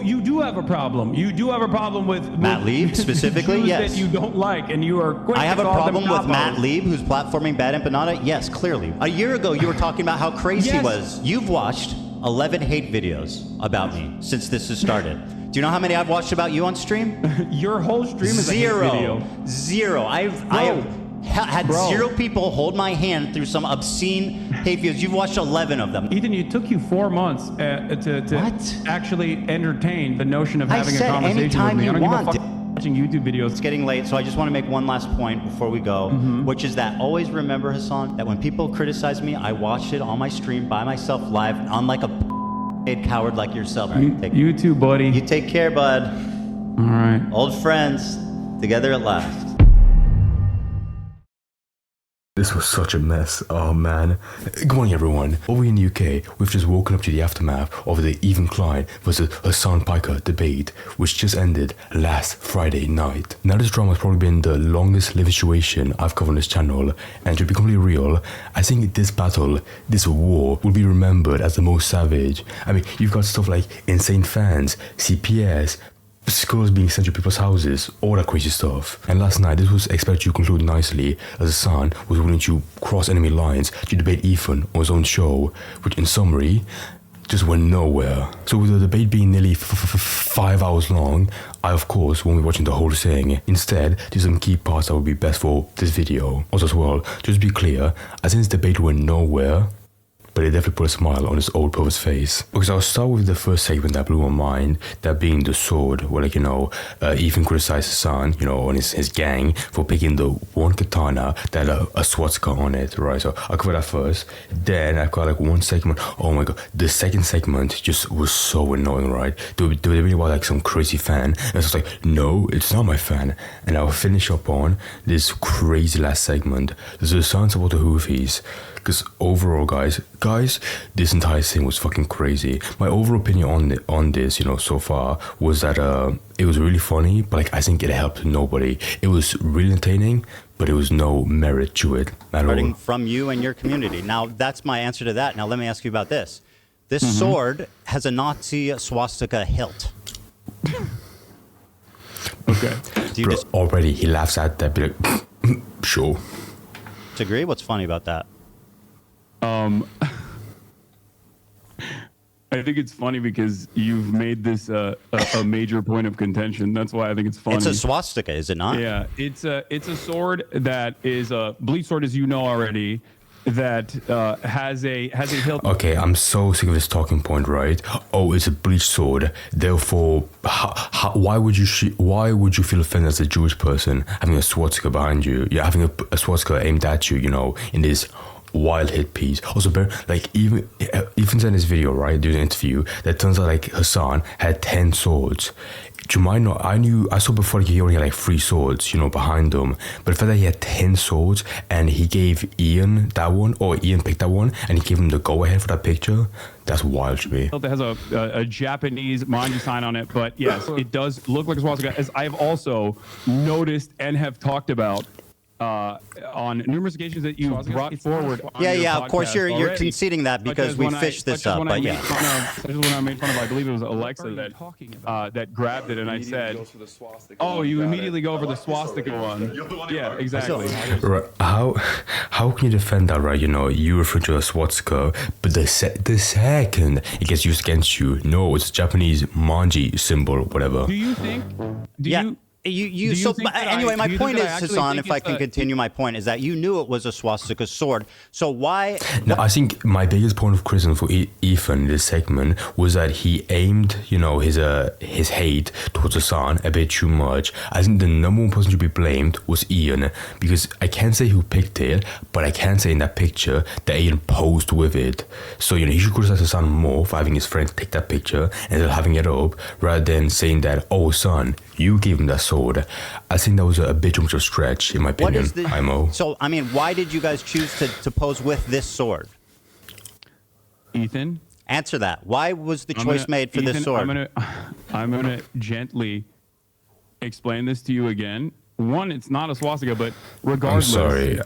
you do have a problem. You do have a problem with Matt Lieb specifically. Yes. That you don't like, and you are quick I to have a call problem them with capos. Matt Lieb, who's platforming Bad Empanada. Yes, clearly. A year ago, you were talking about how crazy he was. You've watched 11 hate videos about me since this has started. Do you know how many I've watched about you on stream? Your whole stream is Zero. a hate video. Zero. I have had zero people hold my hand through some obscene hate videos. You've watched 11 of them. Ethan, it took you 4 months to actually entertain the notion of having a conversation with me. I don't give a fuck watching YouTube videos. It's getting late, so I just want to make one last point before we go, which is that always remember, Hasan, that when people criticize me, I watched it on my stream by myself live, unlike a coward like yourself. You too, buddy. You take care, bud. All right. Old friends, together at last. This was such a mess. Oh man. Good morning everyone. Over in the UK, we've just woken up to the aftermath of the Klein versus Hasan Piker debate, which just ended last Friday night. Now this drama has probably been the longest living situation I've covered on this channel, and to be completely real, I think this battle, this war, will be remembered as the most savage. I mean, you've got stuff like insane fans, CPS, skulls being sent to people's houses, all that crazy stuff. And last night, this was expected to conclude nicely, as Hasan was willing to cross enemy lines to debate Ethan on his own show, which in summary, just went nowhere. So with the debate being nearly 5 hours long, I of course won't be watching the whole thing. Instead, there's some key parts that would be best for this video. Also as well, just to be clear, I think this debate went nowhere, but it definitely put a smile on his old brother's face. Because I'll start with the first segment that blew my mind, that being the sword, where like, Ethan criticized Hasan, on his gang for picking the one katana that had a swastika on it, right? So I'll cover that first. Then I've got like one segment, oh my god, the second segment just was so annoying, right? They were really about like some crazy fan, and it's like, no, it's not my fan. And I'll finish up on this crazy last segment. There's the sounds about the Houthis. Because overall, guys, this entire thing was fucking crazy. My overall opinion on this, so far, was that it was really funny, but like I think it helped nobody. It was really entertaining, but there was no merit to it at all. From you and your community. Now, that's my answer to that. Now, let me ask you about this. This sword has a Nazi swastika hilt. Okay. Do you already he laughs at that, but like, sure. Disagree? What's funny about that? I think it's funny because you've made this a major point of contention. That's why I think it's funny. It's a swastika, is it not? Yeah, it's a sword that is a bleach sword, as you know already, that has a hilt. Okay, I'm so sick of this talking point, right? Oh, it's a bleach sword. Therefore, why would you feel offended as a Jewish person having a swastika behind you? Yeah, having a swastika aimed at you, in this wild hit piece. Also, like even in this video, right, during the interview, that turns out like Hasan had 10 swords. To my knowledge, I saw before he only had like 3 swords, behind him. But the fact that he had 10 swords and he gave Ian that one, or Ian picked that one, and he gave him the go-ahead for that picture, that's wild to me. It has a Japanese manji sign on it, but yes, it does look like a swastika, as I've also noticed and have talked about on numerous occasions that you brought forward. Yeah, of course you're conceding that because we fished this up, but yeah. Just when I made fun of, I believe it was Alexa that grabbed it, and I said, "Oh, you immediately go over the swastika one." Yeah, exactly. Right. How can you defend that, right? You refer to a swastika, but the second it gets used against you, no, it's a Japanese manji symbol, whatever. Do you think? Anyway, my point is, Hasan, if I can continue, my point is that you knew it was a swastika sword. So why? No, I think my biggest point of criticism for Ethan in this segment was that he aimed, his hate towards Hasan a bit too much. I think the number one person to be blamed was Ian, because I can't say who picked it, but I can say in that picture that Ian posed with it. So he should criticize Hasan more for having his friend take that picture and then having it up, rather than saying that, oh son, you gave him that sword. I think that was a bit too much of a stretch, in my opinion. So, why did you guys choose to pose with this sword? Ethan? Answer that. Why was the choice made for this sword? I'm gonna gently explain this to you again. one, it's not a swastika, but regardless. I'm sorry.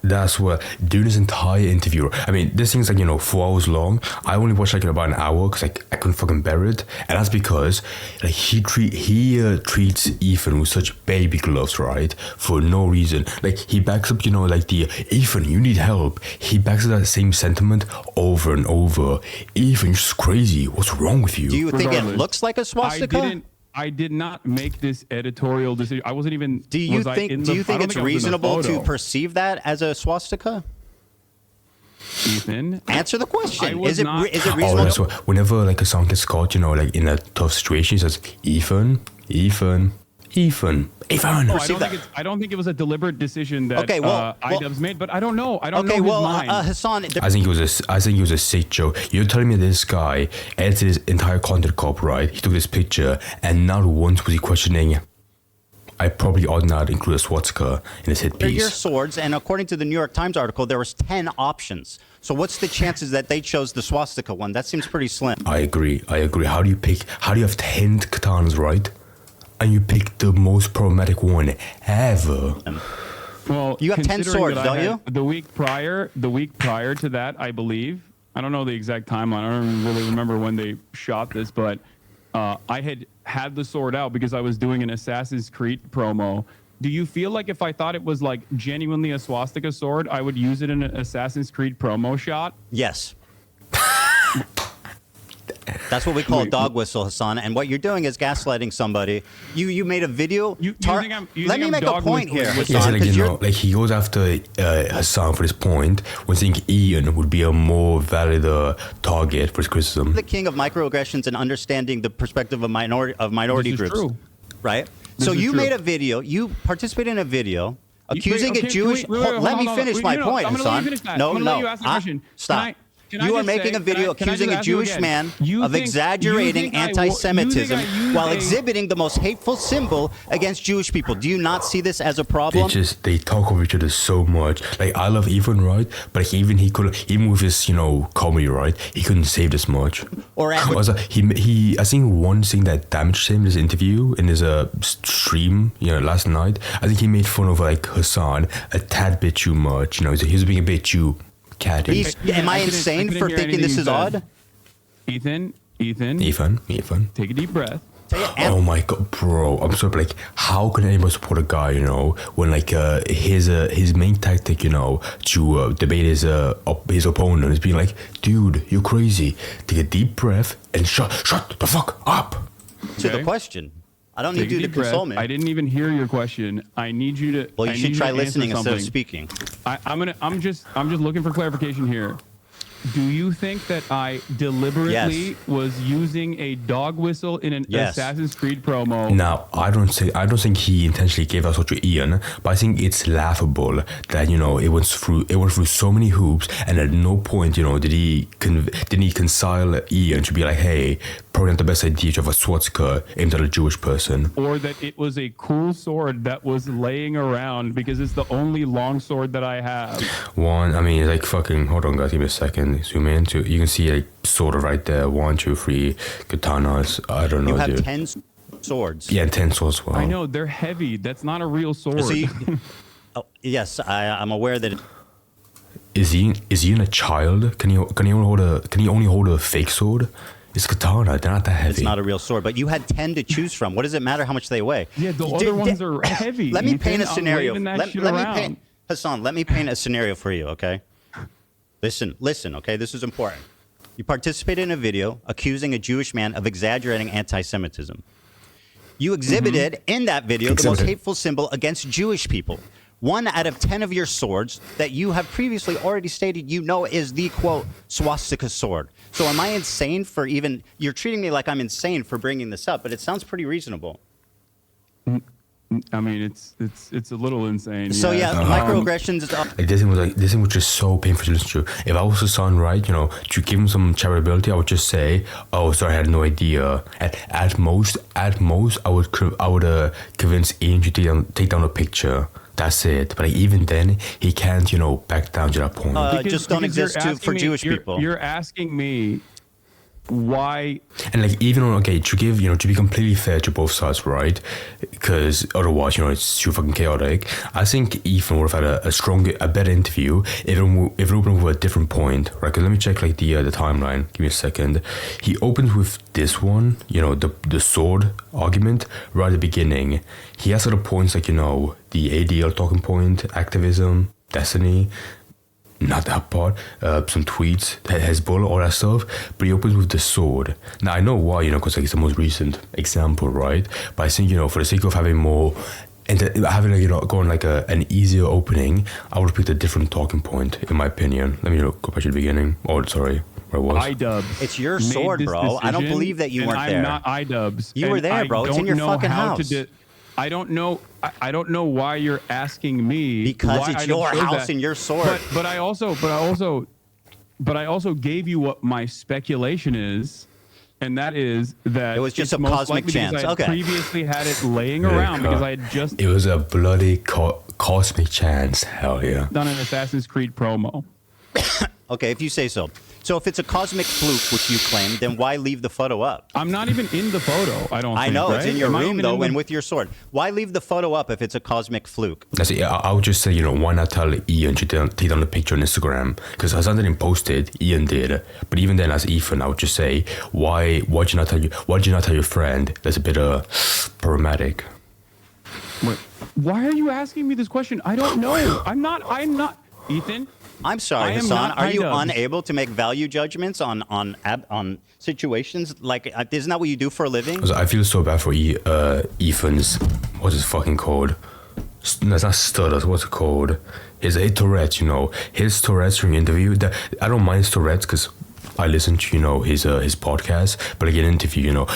That's what during this entire interview. I mean, this thing's like 4 hours long. I only watched like about an hour because like I couldn't fucking bear it, and that's because like he treats Ethan with such baby gloves, right? For no reason. Like he backs up, like the Ethan, you need help. He backs up that same sentiment over and over. Ethan, you're just crazy. What's wrong with you? Do you think it looks like a swastika? I did not make this editorial decision. I wasn't even. Do you think it's reasonable to perceive that as a swastika? Ethan, answer the question. Is it reasonable? Oh, that's what, whenever like a song gets caught, like in a tough situation, he says, Ethan. No, I don't think it was a deliberate decision that IDubbbz made, but I don't know. I don't know his mind. Hassan, I think it was a sick joke. You're telling me this guy edited his entire content cop, right? He took this picture, and not once was he questioning. I probably ought not include a swastika in his hit piece. They're your swords, and according to the New York Times article, there was 10 options. So what's the chances that they chose the swastika one? That seems pretty slim. I agree. How do you have 10 katanas, right? And you pick the most problematic one ever. Well, you have 10 swords, don't you? The week prior to that, I believe. I don't know the exact timeline. I don't really remember when they shot this, but I had the sword out because I was doing an Assassin's Creed promo. Do you feel like if I thought it was like genuinely a swastika sword, I would use it in an Assassin's Creed promo shot? Yes. That's what we call a dog whistle, Hasan. And what you're doing is gaslighting somebody. You made a video. Let me make a point here, Hasan. Like he goes after Hasan for his point, when saying Ian would be a more valid target for his criticism. The king of microaggressions and understanding the perspective of minority groups. True. Right? So you made a video. You participated in a video accusing a Jewish. Let me finish my point, Hasan. No. Stop. You are making a video accusing a Jewish man of exaggerating anti-Semitism while exhibiting the most hateful symbol against Jewish people. Do you not see this as a problem? They talk over each other so much. Like I love Ethan, right? But even with his comedy, right? He couldn't say this much. Or I think one thing that damaged him in his interview in his stream, last night. I think he made fun of like Hasan a tad bit too much. He was being a bit too. Am I insane for thinking this is odd? Ethan. Take a deep breath. Oh my god, bro! I'm so like, how can anyone support a guy, when like his main tactic, to debate his opponent is being like, dude, you're crazy. Take a deep breath and shut the fuck up. To the question. I don't need you to console me. I didn't even hear your question. I need you to. Well, you should try listening instead of speaking. I'm just looking for clarification here. Do you think that I deliberately was using a dog whistle in an Assassin's Creed promo? No, I don't think he intentionally gave us to Ian, but I think it's laughable that it went through so many hoops, and at no point did he reconcile Ian to be like, hey, probably not the best idea to have a swastika aimed at a Jewish person, or that it was a cool sword that was laying around because it's the only long sword that I have. Like fucking. Hold on, guys, give me a second. Zoom in you can see like sort of right there. 1, 2, 3 katanas. I don't know. You have dude. 10 swords. Yeah, 10 swords. Well, I know they're heavy. That's not a real sword. Yes, I'm aware that. Is he a child? Can he only hold a fake sword? It's katana. They're not that heavy. It's not a real sword, but you had 10 to choose from. What does it matter how much they weigh? Yeah, the other ones are heavy. Let me paint a scenario. Hasan, let me paint a scenario for you, okay? Listen, okay? This is important. You participated in a video accusing a Jewish man of exaggerating anti-Semitism. You exhibited in that video the most hateful symbol against Jewish people. 1 out of 10 of your swords that you have previously already stated is the, quote, swastika sword. So am I insane for even... You're treating me like I'm insane for bringing this up, but it sounds pretty reasonable. I mean, it's a little insane. So microaggressions. This thing was just so painful to listen to. If I was Hasan, right, to give him some charitability, I would just say, "Oh, sorry, I had no idea." At most, I would convince Ian to take down a picture. That's it. But even then, he can't, back down to that point. Just don't exist for Jewish people. You're asking me why. And like even on, okay, to give, to be completely fair to both sides, right? Because otherwise, it's too fucking chaotic. I think Ethan would have had a better interview if it opened with a different point, right? Because let me check like the timeline. Give me a second. He opens with this one, the sword argument right at the beginning. He has other points like the ADL talking point, activism, destiny. Not that part, some tweets, Hezbollah, all that stuff, but he opens with the sword. Now, I know why, because like, it's the most recent example, right? But I think, for the sake of having more, and having, going like an easier opening, I would have picked a different talking point, in my opinion. Let me go back to the beginning. Oh, sorry, where was iDubbbz. It's your sword, bro. I don't believe that you weren't there. I'm not iDubbbz. You were there, bro. It's in your fucking house. I don't know why you're asking me. Because it's your house and your sword. But I also gave you what my speculation is, and that is that it was just a cosmic chance. I previously had it laying around because I had just. It was a bloody cosmic chance. Hell yeah. Done an Assassin's Creed promo. Okay, if you say so. So if it's a cosmic fluke, which you claim, then why leave the photo up? I'm not even in the photo. I don't. I know right? it's in your room though, and with your sword. Why leave the photo up if it's a cosmic fluke? I would just say, why not tell Ian to take down the picture on Instagram? Because Hasan didn't post it, Ian did. But even then, as Ethan, I would just say, why did you not tell your friend? That's a bit problematic. Wait, why are you asking me this question? I don't know. I'm not. Ethan. I'm sorry, Hasan. Are you unable to make value judgments on situations? Like, isn't that what you do for a living? I feel so bad for Ethan's. What's his fucking code? No, it's not stutters. What's it called? His Tourette's. His Tourette's during interview. I don't mind his Tourette's because I listen to his podcast. But like an interview,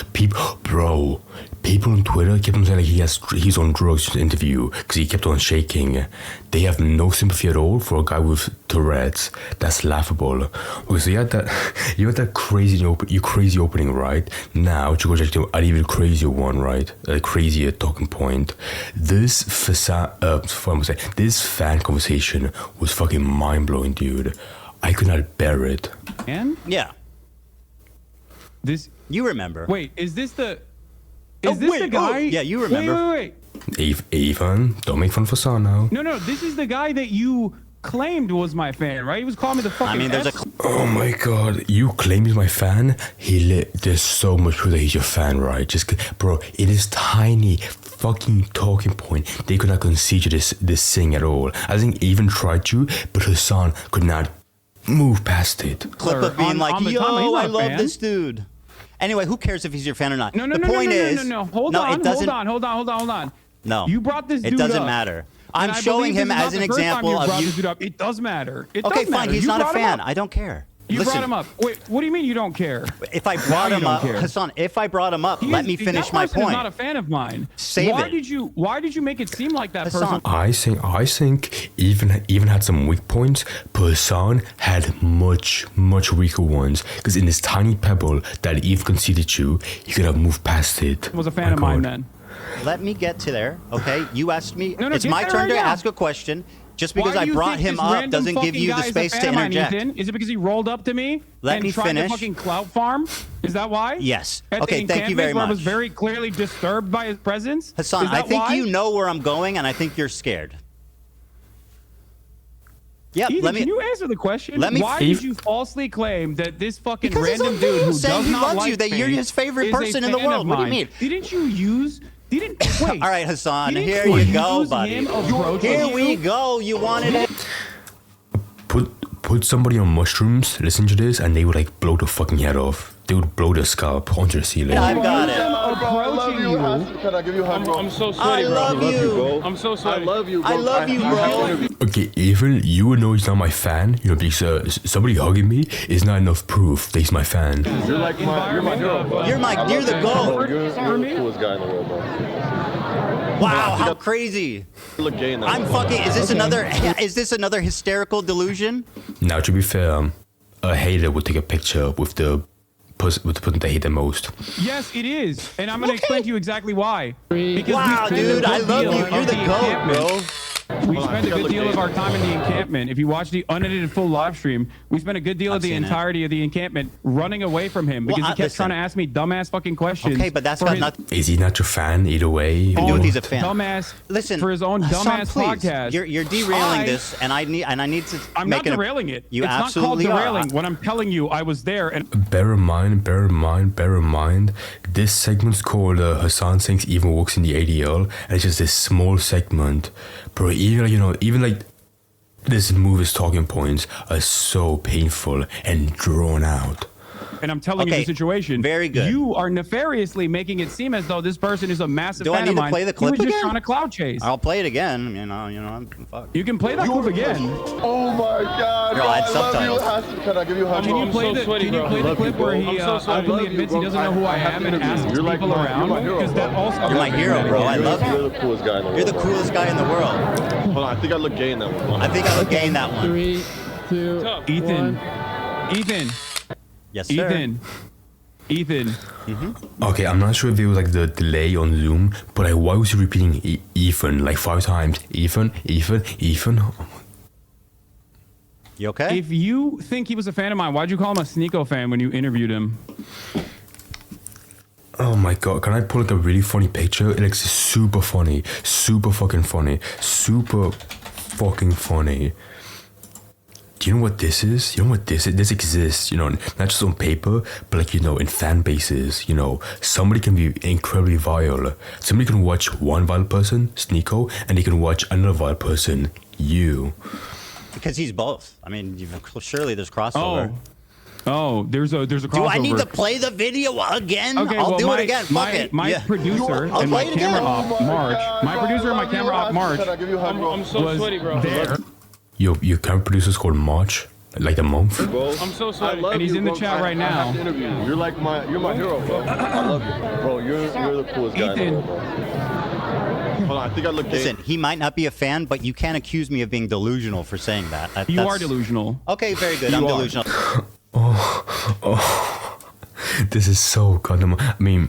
people on Twitter kept on saying like he's on drugs in the interview because he kept on shaking. They have no sympathy at all for a guy with Tourette's. That's laughable. Okay, so you had that crazy opening, right? Now to go check to an even crazier one, right? A crazier talking point. This fan conversation was fucking mind blowing, dude. I could not bear it. And yeah, you remember? Wait, is this the? Is this the guy? Yeah, you remember. Wait. Ethan, don't make fun of Hasan now. No, this is the guy that you claimed was my fan, right? He was calling me the fucking. Oh my god, you claim he's my fan? There's so much proof that he's your fan, right? Bro, it is tiny fucking talking point. They could not concede to this thing at all. I think even tried to, but Hasan could not move past it. Clip of being like, yo, I love this dude. Anyway, who cares if he's your fan or not? No. Hold on. No. You brought this dude up. It doesn't matter. I'm showing him as an example of you. It does matter. Okay, fine. He's not a fan. I don't care. You brought him up. Wait, what do you mean you don't care? If I brought him up, Hasan, let me finish my point. He's not a fan of mine. Why did you make it seem like that, Hasan? person? I think even had some weak points, but Hasan had much weaker ones. Because in this tiny pebble that Eve conceded you, he could have moved past it. Was a fan of mine then. Let me get to there, okay? You asked me. No, it's my turn to ask a question. Just because I brought him up doesn't give you the space to interject. Is it because he rolled up to me and tried to fucking clout farm? Is that why? Yes. Okay, thank you very much. I was very clearly disturbed by his presence. Hasan, I think you know where I'm going, and I think you're scared. Yeah, can you answer the question? Why did you falsely claim that this fucking random dude who does not like that you're his favorite person in the world? What do you mean? Didn't you use... Wait. All right, Hasan, here you go, buddy. Here we go. You wanted it. Put somebody on mushrooms, listen to this, and they would like blow the fucking head off. They would blow the scalp onto the ceiling. Yeah, I've got it. I love you. Can I give you a hug, bro? I'm so sorry, bro. I love you. I'm so sorry. I love you, bro. I love you, bro. Okay, even you would know he's not my fan, because somebody hugging me is not enough proof that he's my fan. You're like my hero, bro. You're the GOAT. You're the coolest guy in the world, bro. Wow, how crazy! You look gay in that. I'm fucking. Is this another hysterical delusion? Now, to be fair, a hater would take a picture with the person they hate the most. Yes, it is, and I'm gonna explain to you exactly why. Because dude, I love you. You're the GOAT, bro. We spent a good deal of our time in the encampment. If you watch the unedited full live stream, we spent a good deal of the entirety of the encampment running away from him because he kept trying to ask me dumbass fucking questions. Okay, but that's got nothing. Is he not your fan either way? I know he's a fan. Dumbass. Listen, for his own Hasan, dumbass please. podcast. You're derailing this, and I need to. I'm not derailing it. You it's absolutely not called derailing. are. When I'm telling you, I was there and. Bear in mind, this segment's called Hasan Thinks Even Works in the ADL, and it's just this small segment. Bro, even like this movie's talking points are so painful and drawn out. And I'm telling you the situation. Very good. You are nefariously making it seem as though this person is a massive Do fan I need of to mine. play the clip He was again? just trying to cloud chase. I'll play it again. I'm fuck. You can play that clip again. Oh my God. Girl, I had I love you, subtitles. Hasan. Can I give you a hug? Can you bro? play the clip where he openly admits he doesn't know who I am and asks You're like people my- around? you're my hero, Because that bro. also You're my hero, bro. I love you. You're the coolest guy in the world. You're the coolest guy in the world. Hold on, I think I look gay in that one. I think I look gay in that one. 3, 2, Ethan. Yes, sir. Ethan. Okay, I'm not sure if it was like the delay on Zoom, but like, why was he repeating Ethan like 5 times? Ethan. You okay? If you think he was a fan of mine, why'd you call him a Sneeko fan when you interviewed him? Oh my god, can I pull like a really funny picture? It looks super funny, super fucking funny. Do you know what this is? This exists, not just on paper, but like, in fan bases, somebody can be incredibly vile. Somebody can watch one vile person, Sneeko, and they can watch another vile person, you. Because he's both. I mean, surely there's crossover. Oh, there's a crossover. Do I need to play the video again? Okay, I'll well, do my, it again. Fuck it. My Yeah. producer I'll and my play it camera again. op, March. My producer and my camera op, March, Can I give you a hug, bro? I'm so sweaty, bro. there. Your camera producer's called March, like a month. Bro, I'm so I sweaty. love And he's you, in the bro. chat right I have now. to interview you. You're my hero, bro. I love you, bro. You're the coolest guy in the Ethan. world, bro. Hold on, I think I look gay. Listen, he might not be a fan, but you can't accuse me of being delusional for saying that. You are delusional. Okay, very good. You I'm are. delusional. This is so goddamn. I mean,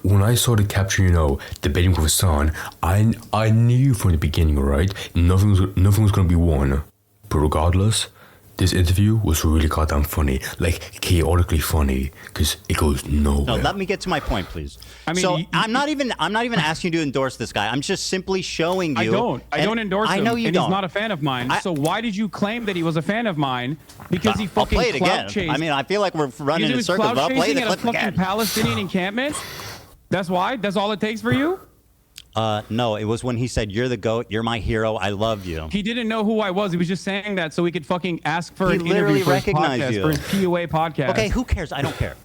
when I saw the capture, debating with Hasan, I knew from the beginning, right? Nothing was gonna be won. But regardless, this interview was really goddamn funny, like chaotically funny, because it goes nowhere. No, let me get to my point, please. I mean, so I'm not even asking you to endorse this guy. I'm just simply showing you. I don't endorse him. I know you and don't. He's not a fan of mine. So why did you claim that he was a fan of mine? Because he I'll fucking play it clout again. chased. I mean, I feel like we're running he in was circles. clout But I'll play chasing the at a clip fucking again. Palestinian encampment. That's why. That's all it takes for you. No, it was when he said, "You're the GOAT. You're my hero. I love you." He didn't know who I was. He was just saying that so he could fucking ask for He an literally interview for his recognized podcast, you. for his PUA podcast. Okay, who cares? I don't care.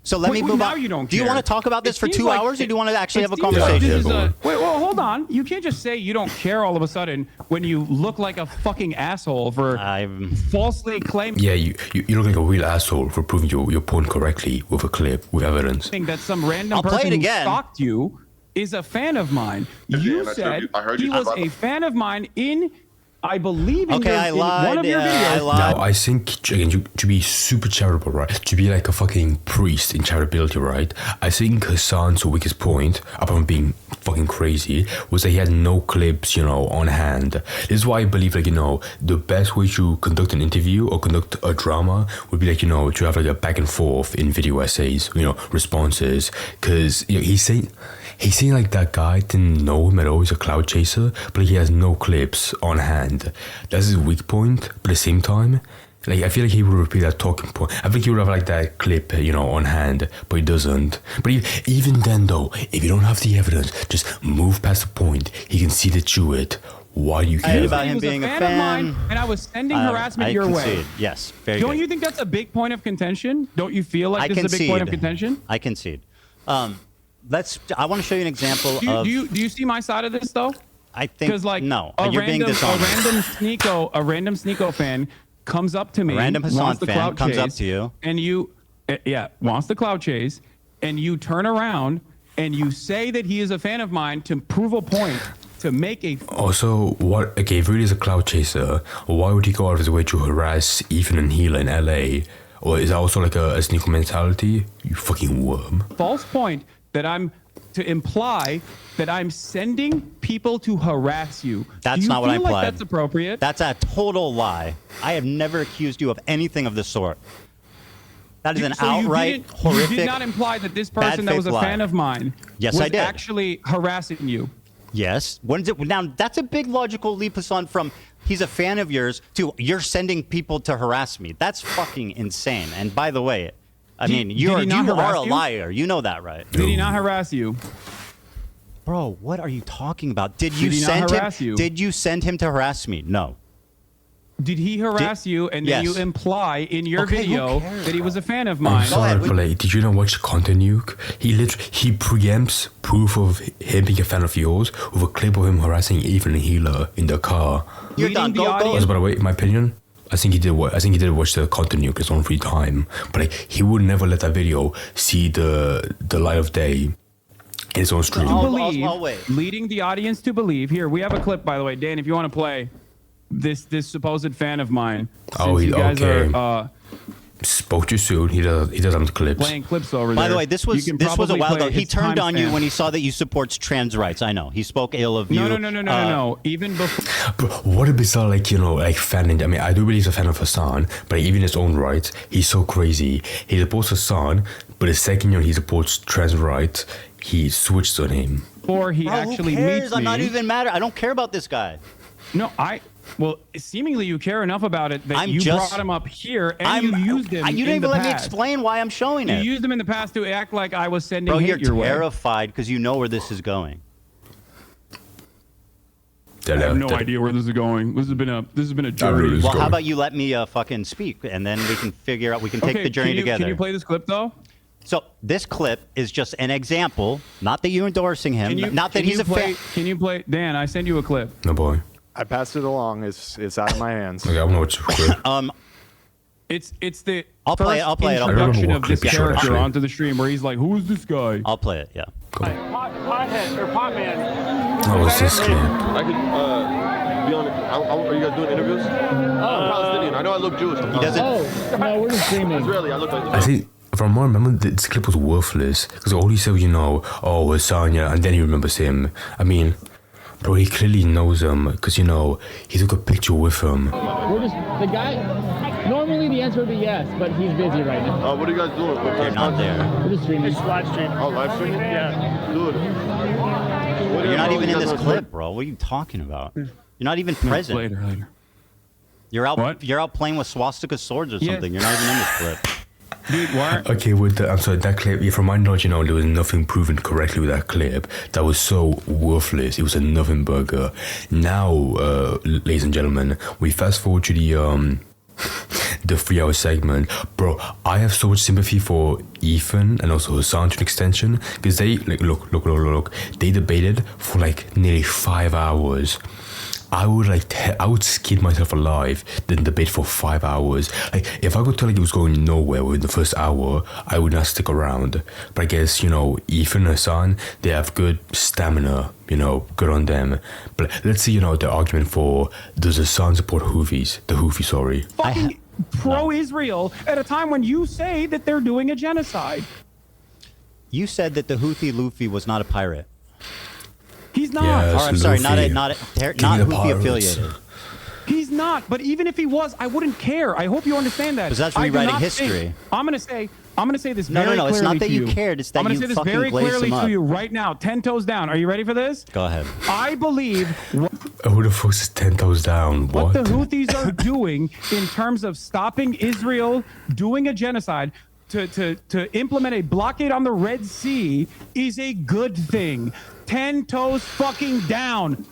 So let me Wait, move now on. you don't Do you care. want to talk about this It for seems 2 like- hours, or do you want to actually have a It seems like conversation? this is go on. wait, well, hold on. You can't just say you don't care all of a sudden when you look like a fucking asshole for I'm. falsely claiming Yeah, you look like a real asshole for proving your point correctly with a clip, with evidence. that some random I'll play person it who again. stalked you is a fan of mine. You and I said heard he you was talk about a fan of mine in, I believe, in, Okay, I in one of your lied. I videos. lied. Now, I think, again, to be super charitable, right? To be like a fucking priest in charitability, right? I think Hasan's weakest point, apart from being fucking crazy, was that he had no clips, on hand. This is why I believe, the best way to conduct an interview or conduct a drama would be, to have, a back and forth in video essays, responses. Because, he's saying, like, that guy didn't know him at all. He's a cloud chaser, but he has no clips on hand. That's his weak point, but at the same time, I feel like he would repeat that talking point. I think he would have, that clip, on hand, but he doesn't. But even then, though, if you don't have the evidence, just move past the point. He can see that you it. Why do you I heard care? about He him was being a of fan. mine, and I was sending harassment I your concede. way. Yes, very Don't good. you think that's a big point of contention? Don't you feel like I this is a big point of concede. contention? I concede. I want to show you an example of. Do you see my side of this though? I think Because no, a you're being dishonest. random Sneeko fan comes up to me, A random Hasan wants the fan clout comes up chase, to you. and wants the clout chase, and you turn around and you say that he is a fan of mine to prove a point, to make a. Also, if he really is a cloud chaser, why would he go out of his way to harass Ethan and Hila in LA? Or is that also like a Sneeko mentality? You fucking worm. False point that I'm to imply that I'm sending people to harass you. That's Do you not what I feel like implied. that's appropriate? That's a total lie. I have never accused you of anything of the sort. That is an outright horrific. You did not imply that this person that was a lie. fan of mine Yes, was I did. actually harassing you. Yes. When is it, now, that's a big logical leap, Hasan, from he's a fan of yours to you're sending people to harass me. That's fucking insane. And by the way, I mean, you are a liar. You know that, right? Did he not harass you? Bro, what are you talking about? Did you he not send harass him? you? Did you send him to harass me? No. Did he harass you and then Yes. you imply in your Okay, who video cares, that he was a fan of I'm mine? sorry, ahead, but like, did you not watch the content nuke? He preempts proof of him being a fan of yours with a clip of him harassing Ethan and Healer in the car. You're Leading done. the Go, go. audience- By the way, in my opinion, I think he did watch the content nuke his own free time. But like, he would never let that video see the light of day in his own stream. I'll wait. Leading the audience to believe. Here, we have a clip, by the way, Dan. If you want to play this supposed fan of mine. Oh, Since you guys okay. are Spoke too soon. He does have the clips. playing clips over there. By the way, this was you can a probably while play ago. He its turned on you timestamp. when he saw that you support trans rights. I know. He spoke ill of you. No. Even before. Bro, what a bizarre, like, like fan. I mean, I do believe he's a fan of Hasan, but even in his own right, he's so crazy. He supports Hasan, but the second he supports trans rights, he switched on him. Before he Bro, actually who cares? meets I'm me. not even mad. I don't care about this guy. No, well, seemingly you care enough about it that you brought him up here and you used him. You didn't in even the let me past. explain why I'm showing You it. used him in the past to act like I was sending Bro, hate you're your way. terrified because you know where this is going. I have no idea where this is going. This has been a journey. Well, how about you let me fucking speak, and then we can figure out. We can take the journey together. Can you play this clip though? So this clip is just an example. Not that you're endorsing him. Not that he's a fan. Can you play? Dan, I sent you a clip. No, boy. I passed it along. It's out of my hands. Okay, I don't know what you clip. It's the I'll play it, I'll play it, I'll play it. introduction I of remember this what clip you showed, character actually. onto the stream where he's like, "Who's this guy?" I'll play it. Yeah. Pothead or pot man. Oh, what's this clip? I could be on. Are you guys doing interviews? I'm Palestinian. I know I look Jewish. He doesn't. Oh, no, we're just streaming. Israeli. I look like. I think, from what I remember, this clip was worthless because all he said was, oh, Hasan, yeah, and then he remembers him. I mean, bro, he clearly knows him because, he took a picture with him. We're just the guy. Normally the answer would be yes, but he's busy right now. What are you guys doing? You're not there. We're just streaming. Live stream. Oh, live streaming? Yeah. Dude. You're not even in this clip, bro. What are you talking about? You're not even present. Later. You're out. What? You're out playing with swastika swords or Yeah. something. You're not even in this clip. Dude, why? Okay, I'm sorry, that clip, from my knowledge, there was nothing proven correctly with that clip. That was so worthless. It was a nothing burger. Now, ladies and gentlemen, we fast forward to the 3-hour segment. Bro, I have so much sympathy for Ethan and also Hasan to an extension because they, look, they debated for nearly 5 hours. I would skid myself alive than debate for 5 hours. If I could tell it was going nowhere within the first hour, I would not stick around. But I guess, Ethan and Hasan, they have good stamina, good on them. But let's see, the argument for, does Hasan support the Houthis, sorry. Fucking pro-Israel at a time when you say that they're doing a genocide. You said that the Houthi Luffy was not a pirate. He's not. Yes. Or I'm sorry, not Luffy. not Give me Houthi the pirates. affiliated. He's not. But even if he was, I wouldn't care. I hope you understand that. Because that's I do rewriting not history. think- I'm gonna say this No, very no, clearly it's not that to you cared, it's that I'm gonna you say this fucking very glazed clearly him to up. you right now. 10 toes down. Are you ready for this? Go ahead. I believe Who the fuck is 10 toes down? what What? the Houthis are doing in terms of stopping Israel doing a genocide to implement a blockade on the Red Sea is a good thing. 10 toes fucking down.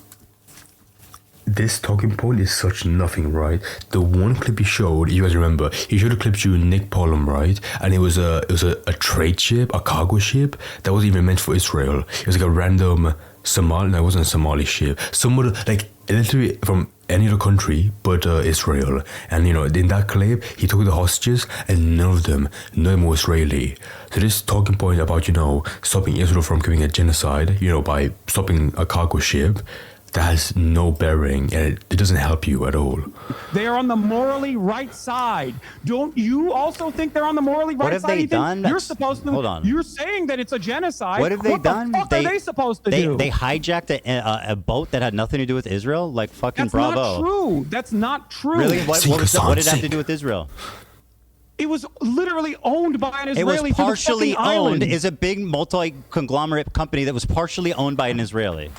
This talking point is such nothing, right? The one clip he showed, you guys remember, he showed a clip to Nick Pollum, right? And it was a trade ship, a cargo ship that wasn't even meant for Israel. It was a random Somali, no, it wasn't a Somali ship. Someone literally from any other country but Israel. And in that clip, he took the hostages and none of them were Israeli. So this talking point about, stopping Israel from committing a genocide, by stopping a cargo ship, that has no bearing, and it doesn't help you at all. They are on the morally right side. Don't you also think they're on the morally right side? What have they done? You're supposed to. Hold on. You're saying that it's a genocide. What have they done? What the fuck are they supposed to do? They hijacked a boat that had nothing to do with Israel. Like fucking That's bravo. not true. That's not true. Really? What did it have to do with Israel? It was literally owned by an It Israeli. was partially owned. Is Is a big multi-conglomerate company that was partially owned by an Israeli.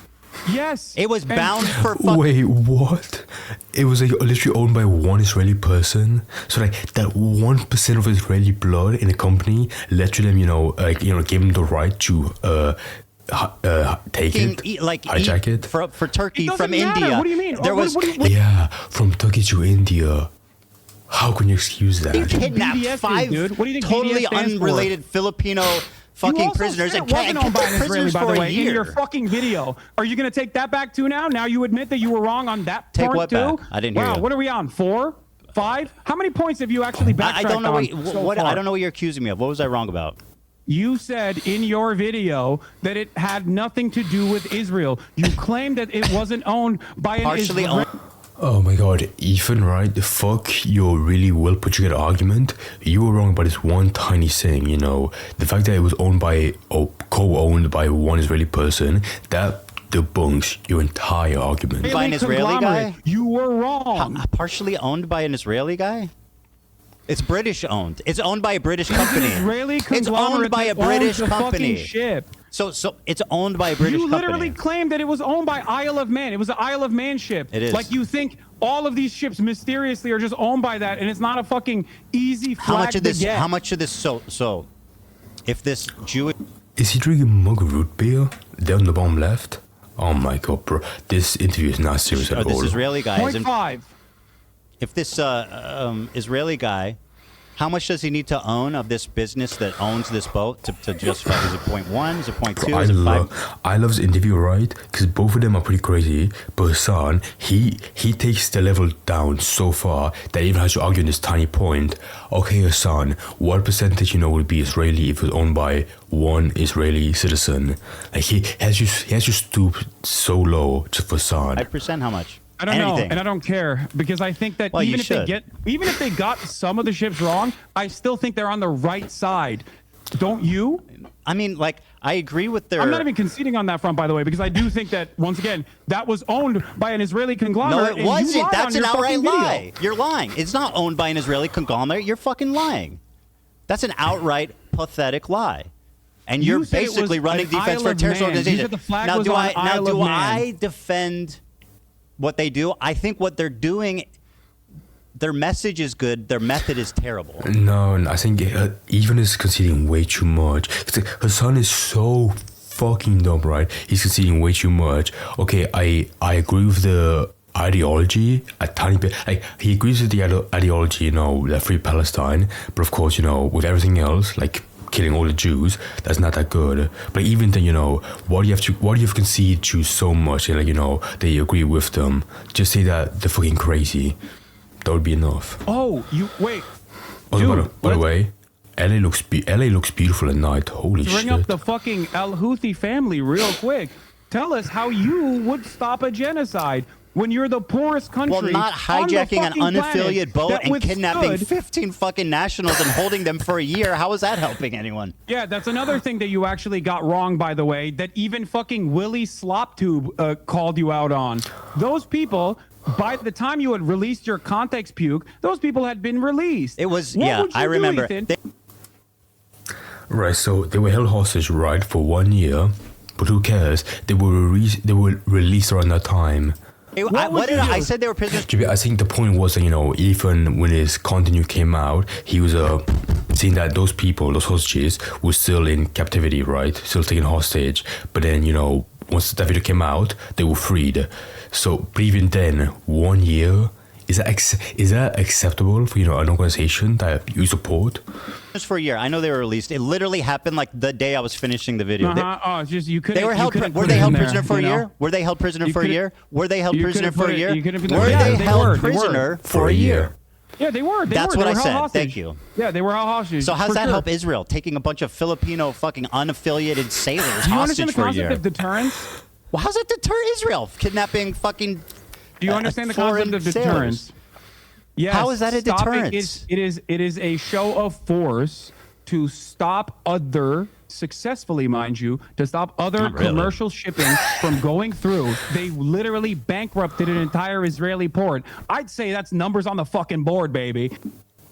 Yes. It was and- bound for fucking. Wait, what? It was like literally owned by one Israeli person. So like that 1% of Israeli blood in the company led to them, gave them the right to take it, hijack it. For Turkey It from doesn't matter. India. What do you mean? There was. Yeah, from Turkey to India. How can you excuse that? They kidnapped BDS is, 5 dude? What do you think totally BDS stands for? unrelated Filipino fucking prisoners said and it wasn't owned by an Israeli, prisoners by for the a way, in year. your fucking video. Are you going to take that back too now? Now you admit that you were wrong on that Take part what too? back? I didn't hear Wow, you. what are we on? 4? 5? How many points have you actually backtracked I don't know on so what far? I don't know what you're accusing me of. What was I wrong about? You said in your video that it had nothing to do with Israel. You claimed that it wasn't owned by an Partially Israeli. owned. Oh my god, Ethan, right? Fuck your really well put together argument. You were wrong about this one tiny thing, The fact that it was owned by, or co-owned by one Israeli person, that debunks your entire argument. By an Israeli guy? You were wrong. Partially owned by an Israeli guy? It's British owned. It's owned by a British company. Israeli It's conglomerate owned by a that owns British the company. fucking ship. So it's owned by a British You literally company. claimed that it was owned by Isle of Man. It was an Isle of Man ship. It is. Like you think all of these ships mysteriously are just owned by that, and it's not a fucking easy flag How much of this? to get. How much of this? So, if this Jewish. Is he drinking a mug of root beer? Down the bottom left? Oh my god, bro. This interview is not serious at This all. Israeli guy is. 0.5. If this Israeli guy, how much does he need to own of this business that owns this boat to justify? Is it 0.1? Is it 0.2? I Is it 5? love this interview, right? Because both of them are pretty crazy. But Hasan, he takes the level down so far that he even has to argue on this tiny point. Okay, Hasan, what percentage would be Israeli if it was owned by one Israeli citizen? Like he has to stoop so low just for Hasan. 5%? How much? I don't know, and I don't care because I think that Well, even you if they got some of the ships wrong, I still think they're on the right side. Don't you? I mean, like, I agree with their. I'm not even conceding on that front, by the way, because I do think that once again that was owned by an Israeli conglomerate. No, it wasn't. That's an outright lie. Video. You're lying. It's not owned by an Israeli conglomerate. You're fucking lying. That's an outright pathetic lie. And you're said it was basically running an defense Isle for a of terrorist Man. You organization. said the flag Now, was do on I Isle of Man. I defend what they do? I think what they're doing, their message is good. Their method is terrible. No, I think Ethan is conceding way too much. Hasan is so fucking dumb, right? He's conceding way too much. Okay, I agree with the ideology a tiny bit. Like he agrees with the ideology, that free Palestine, but of course, with everything else, like killing all the Jews, that's not that good. But even then, why do you have to concede Jews so much? And that you agree with them. Just say that they're fucking crazy. That would be enough. Oh, you wait. Also, Dude, by the way, LA looks beautiful at night. Holy shit! Bring up the fucking Al Houthi family real quick. Tell us how you would stop a genocide when you're the poorest country. Well, not hijacking an unaffiliated boat and kidnapping withstood 15 fucking nationals and holding them for a year. How is that helping anyone? Yeah, that's another thing that you actually got wrong, by the way, that even fucking Willie Sloptube called you out on. Those people, by the time you had released your context puke, those people had been released. It was, What yeah, would you I do, remember. Ethan? Right, so they were held hostage, right, for 1 year, but who cares? They were released around that time. I said they were prisoners. I think the point was that, Ethan, when his content came out, he was seeing that those people, those hostages, were still in captivity, right? Still taken hostage. But then, once that video came out, they were freed. So, but even then, 1 year, is that acceptable for, an organization that you support? Just for a year. I know they were released. It literally happened like the day I was finishing the video. It's just you couldn't. They were held. Were they held prisoner for a year? Were they held prisoner for a year? Were they held prisoner for a year? Were they held prisoner for a year? Yeah, they were. That's what I said. Thank you. Yeah, they were held hostage. So how does that help Israel taking a bunch of Filipino fucking unaffiliated sailors Do you understand hostage the for a concept year? of deterrence? Well, how's that deter Israel? Kidnapping fucking. Do you understand the foreign concept of deterrence? sailors. Yes. How is that a stopping deterrence? It is a show of force to stop other, successfully, mind you, to stop other Not really. commercial shipping from going through. They literally bankrupted an entire Israeli port. I'd say that's numbers on the fucking board, baby.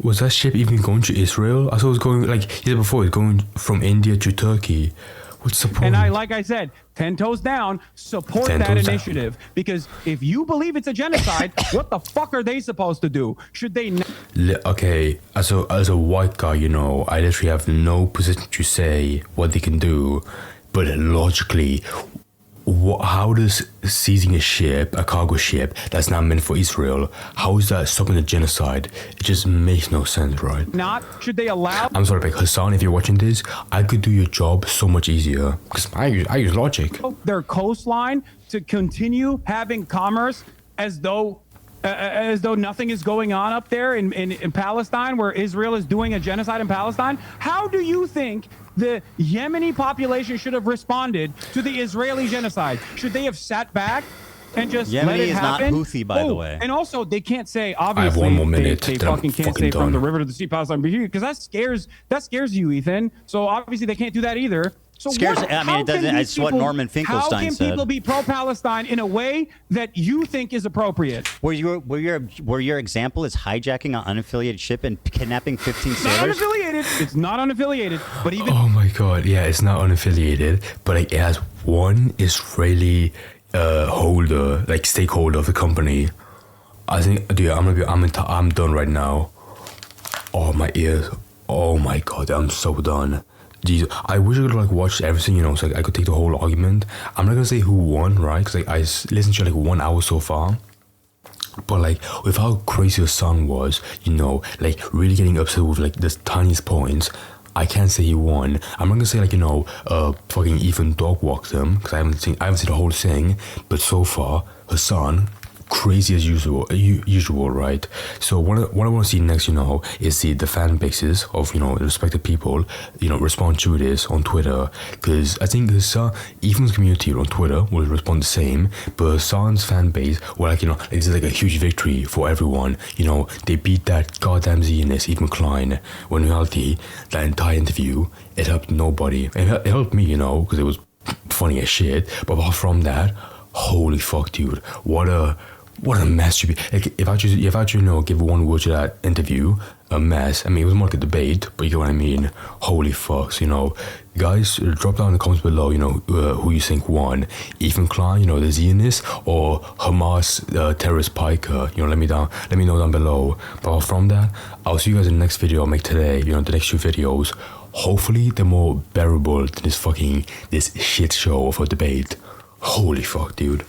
Was that ship even going to Israel? I thought it was going, like you said before, it's going from India to Turkey. What's the point? And like I said, 10 toes down, support 10 that toes down. initiative. Because if you believe it's a genocide, what the fuck are they supposed to do? Should they Okay, as a white guy, you know, I literally have no position to say what they can do, but logically, how does seizing a ship, a cargo ship that's not meant for Israel, how is that stopping the genocide? It just makes no sense, right? should they allow I'm sorry, like Hasan, if you're watching this, I could do your job so much easier because I use logic. their coastline to continue having commerce as though nothing is going on up there in Palestine, where Israel is doing a genocide in Palestine? How do you think the Yemeni population should have responded to the Israeli genocide? Should they have sat back and just let Yemeni it is not happen? Houthi, by the way. And also, they can't say, obviously, one more minute, they then I'm fucking can't fucking say from the done. river to the sea, Palestine, because that scares you, Ethan. So obviously, they can't do that either. So Scares- what, I mean, how it doesn't- can these it's what people- Norman Finkelstein How can said. people be pro-Palestine in a way that you think is appropriate? Where your example is hijacking an unaffiliated ship and kidnapping 15 It's not sailors? unaffiliated. It's not unaffiliated. But even Oh my god, yeah, it's not unaffiliated, but like, it has one Israeli stakeholder of the company. I think, dude, I'm done right now. Oh, my ears. Oh my god, I'm so done. Jesus, I wish I could like watch everything, you know, so like, I could take the whole argument. I'm not gonna say who won, right? Because like, I listened to like 1 hour so far. But like, with how crazy the son was, you know, like really getting upset with like the tiniest points, I can't say he won. I'm not gonna say like, you know, fucking Ethan dog walked him because I haven't seen the whole thing. But so far, Hasan, crazy as usual, right? So what I want to see next, you know, is the fan bases of, you know, the respective people, you know, respond to this on Twitter, because I think Ethan's community on Twitter will respond the same, but Hasan's fan base will, like, you know, this is like a huge victory for everyone. You know, they beat that goddamn Zionist Ethan Klein, when in reality that entire interview, it helped nobody. It helped me, you know, because it was funny as shit, but apart from that, holy fuck, dude, what a mess to be. Like, if I just, you know, give one word to that interview, a mess. I mean, it was more like a debate, but you get what I mean. Holy fucks, you know. Guys, drop down in the comments below, you know, who you think won. Ethan Klein, you know, the Zionist, or Hamas terrorist Piker. You know, let me know down below. But from that, I'll see you guys in the next video I'll make today, you know, the next 2 videos. Hopefully, they're more bearable than this shit show of a debate. Holy fuck, dude.